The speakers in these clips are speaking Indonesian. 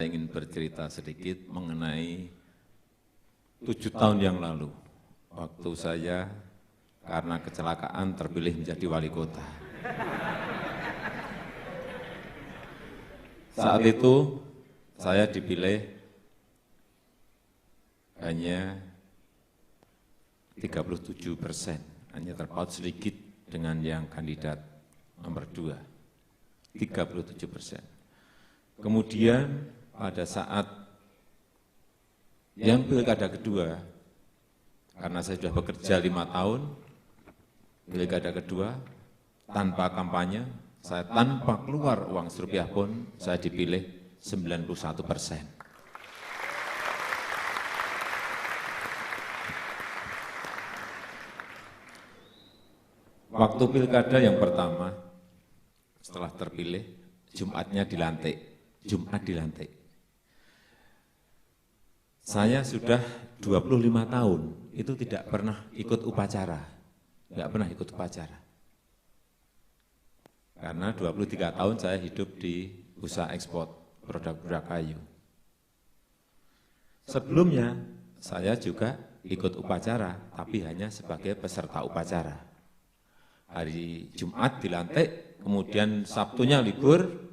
Saya ingin bercerita sedikit mengenai 7 tahun yang lalu, waktu saya karena kecelakaan terpilih menjadi wali kota. Saat itu saya dipilih hanya 37%, hanya terpaut sedikit dengan yang kandidat nomor 2, 37%. Kemudian pada saat yang pilkada kedua, karena saya sudah bekerja 5 tahun, pilkada kedua, tanpa kampanye, saya tanpa keluar uang serupiah pun, saya dipilih 91%. Waktu pilkada yang pertama, setelah terpilih, Jumatnya dilantik. Jumat dilantik. Saya sudah 25 tahun, itu tidak pernah ikut upacara. Tidak pernah ikut upacara. Karena 23 tahun saya hidup di usaha ekspor produk-produk kayu. Sebelumnya, saya juga ikut upacara, tapi hanya sebagai peserta upacara. Hari Jumat dilantik, kemudian Sabtunya libur,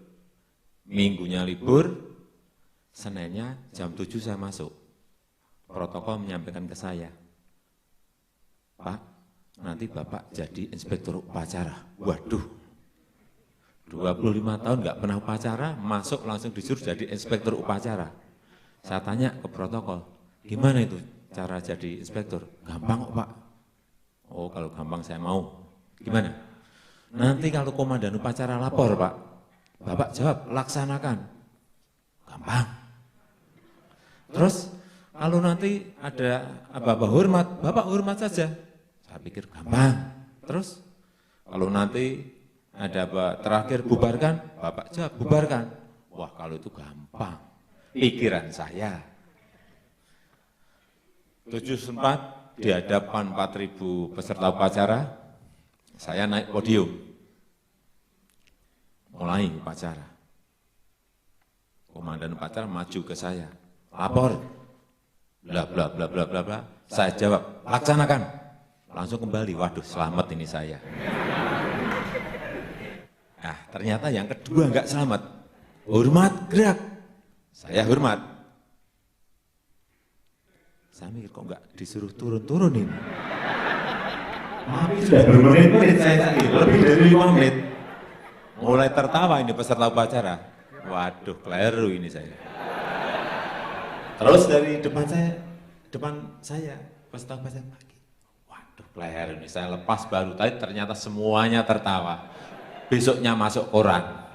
Minggunya libur, Seninnya jam 7 saya masuk. Protokol menyampaikan ke saya, Pak, nanti Bapak jadi inspektur upacara. Waduh, 25 tahun nggak pernah upacara, masuk langsung disuruh jadi inspektur upacara. Saya tanya ke protokol, gimana itu cara jadi inspektur? Gampang kok Pak. Oh kalau gampang saya mau. Gimana? Nanti kalau komandan upacara lapor Pak, Bapak jawab, laksanakan. Gampang. Terus, kalau nanti ada Bapak hormat, Bapak hormat saja. Saya pikir gampang. Terus, kalau nanti ada terakhir bubarkan, Bapak jawab, bubarkan. Wah, kalau itu gampang. Pikiran saya. 7 sempat di hadapan 4.000 peserta upacara, saya naik podium. Mulai upacara. Komandan upacara maju ke saya. Lapor. Bla bla bla bla bla bla. Saya jawab, laksanakan. Langsung kembali. Waduh, selamat ini saya. Nah, ternyata yang kedua enggak selamat. Hormat, gerak. Saya hormat. Saya mikir kok enggak disuruh turun-turun ini. Tapi sudah bermenit-menit saya tadi, lebih dari 5 menit. Mulai tertawa ini peserta upacara. Waduh, keliru ini saya. Terus dari depan saya peserta upacara lagi. Waduh, keliru ini saya lepas baru tadi ternyata semuanya tertawa. Besoknya masuk koran.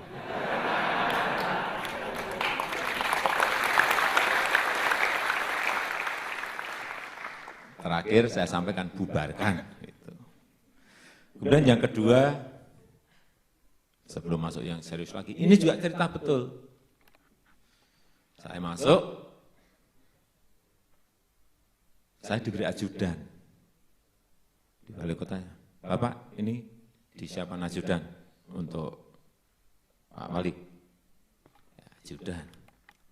Terakhir saya sampaikan bubarkan. Kemudian yang kedua, sebelum masuk yang serius lagi, ini juga cerita betul. Saya masuk, saya diberi ajudan di wali kotanya. Bapak, ini disiapkan ajudan untuk Pak Wali. Ya, ajudan,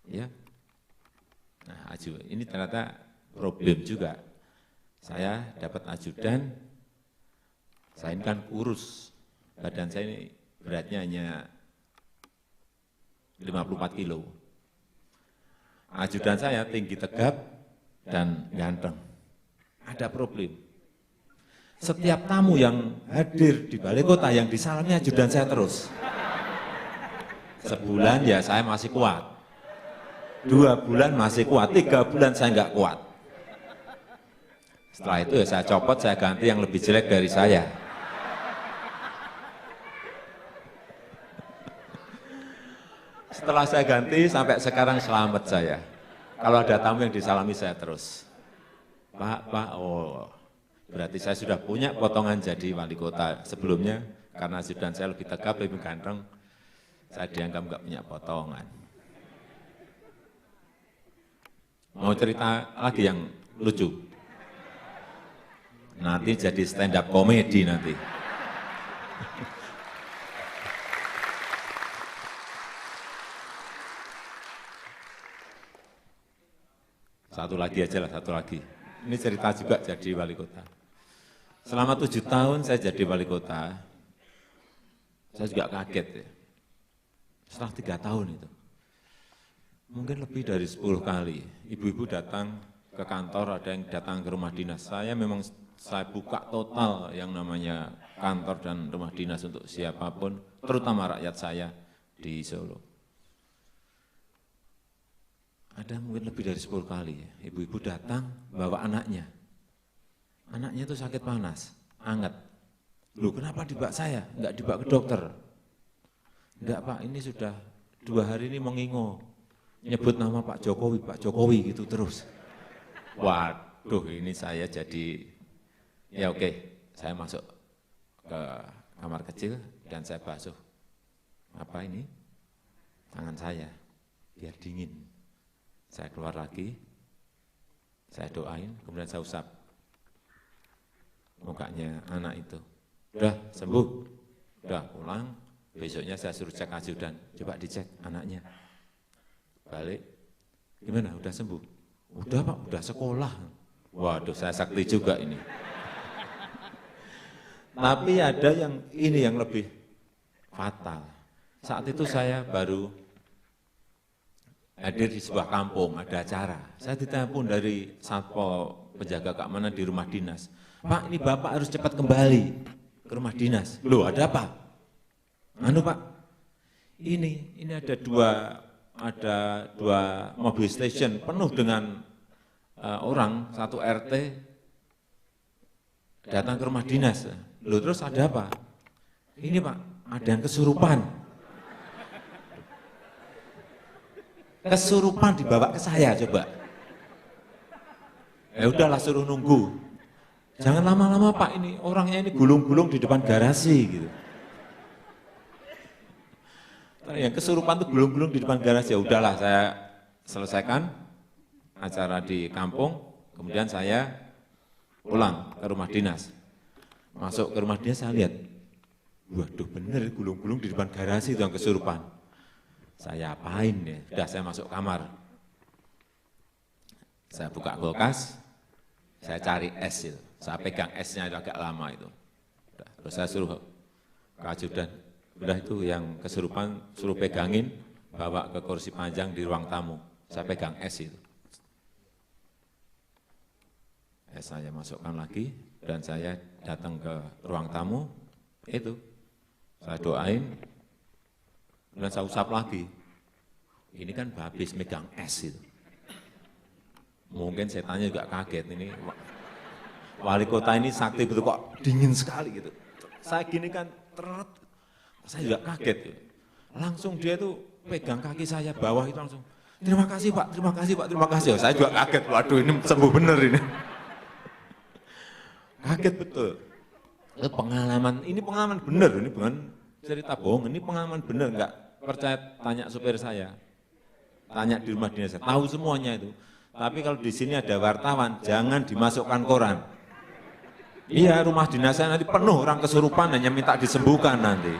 ya. Nah, ini ternyata problem juga. Saya dapat ajudan, saya ini kan kurus, badan saya ini beratnya hanya 54 kilo. Ajudan saya tinggi tegap dan ganteng. Ada problem. Setiap tamu yang hadir di balai kota yang disalami ajudan saya terus. Sebulan ya saya masih kuat. 2 bulan masih kuat, 3 bulan saya enggak kuat. Setelah itu ya saya copot, saya ganti yang lebih jelek dari saya. Setelah saya ganti, sampai sekarang selamat saya. Kalau ada tamu yang disalami saya terus. Pak, oh berarti saya sudah punya potongan jadi wali kota. Sebelumnya, karena ajudan saya lebih tegap, lebih ganteng, saya dianggap nggak punya potongan. Mau cerita lagi yang lucu? Nanti jadi stand up komedi nanti. Satu lagi aja lah, satu lagi. Ini cerita juga jadi wali kota. Selama 7 tahun saya jadi wali kota, saya juga kaget ya. Setelah 3 tahun itu, mungkin lebih dari 10 kali, ibu-ibu datang ke kantor, ada yang datang ke rumah dinas. Saya memang saya buka total yang namanya kantor dan rumah dinas untuk siapapun, terutama rakyat saya di Solo. Ada mungkin lebih dari 10 kali, ibu-ibu datang bawa anaknya. Anaknya itu sakit panas, anget. Loh kenapa dibak saya, enggak dibak ke dokter? Enggak Pak, ini sudah 2 hari ini mengingo, nyebut nama Pak Jokowi gitu terus. Waduh ini saya jadi, ya oke, saya masuk ke kamar kecil dan saya basuh. Apa ini? Tangan saya, biar dingin. Saya keluar lagi, saya doain, kemudian saya usap mukanya anak itu. Udah sembuh, udah pulang, besoknya saya suruh cek ajudan, coba dicek anaknya. Balik, gimana, udah sembuh? Udah Pak, udah sekolah. Waduh, saya sakti juga ini. Tapi ada yang ini yang lebih fatal. Saat itu saya baru hadir di sebuah kampung, ada acara. Saya ditelepon dari Satpol penjaga keamanan di rumah dinas. Pak, ini Bapak harus cepat kembali ke rumah dinas. Loh, ada apa? Anu Pak, ini ada dua mobil station penuh dengan orang, satu RT datang ke rumah dinas. Loh, terus ada apa? Ini Pak, ada yang kesurupan. Kesurupan dibawa ke saya coba. Ya udahlah suruh nunggu. Jangan lama-lama Pak, ini orangnya ini gulung-gulung di depan garasi gitu. Yang kesurupan tuh gulung-gulung di depan garasi. Ya udahlah saya selesaikan acara di kampung, kemudian saya pulang ke rumah dinas. Masuk ke rumah dinas saya lihat, waduh bener gulung-gulung di depan garasi itu yang kesurupan. Saya apain ya? Sudah saya masuk kamar. Saya buka kulkas, saya cari es itu. Saya pegang esnya itu agak lama itu. Terus saya suruh ke ajudan, udah itu yang kesurupan suruh pegangin, bawa ke kursi panjang di ruang tamu. Saya pegang es itu. Es saya masukkan lagi dan saya datang ke ruang tamu, itu. Saya doain, dan saya usap lagi. Ini kan habis megang es itu. Mungkin setannya juga kaget, ini wali kota ini sakti betul kok dingin sekali gitu. Saya gini kan saya juga kaget. Gitu. Langsung dia itu pegang kaki saya bawah itu langsung, terima kasih Pak, terima kasih Pak, terima kasih. Saya juga kaget, waduh ini sembuh bener ini. Kaget betul. Itu pengalaman, ini pengalaman bener, ini bukan cerita bohong, ini pengalaman bener, enggak percaya tanya supir saya, tanya di rumah dinas saya, tahu semuanya itu. Tapi kalau di sini ada wartawan, jangan dimasukkan koran. Iya, rumah dinas saya nanti penuh orang kesurupan hanya minta disembuhkan nanti.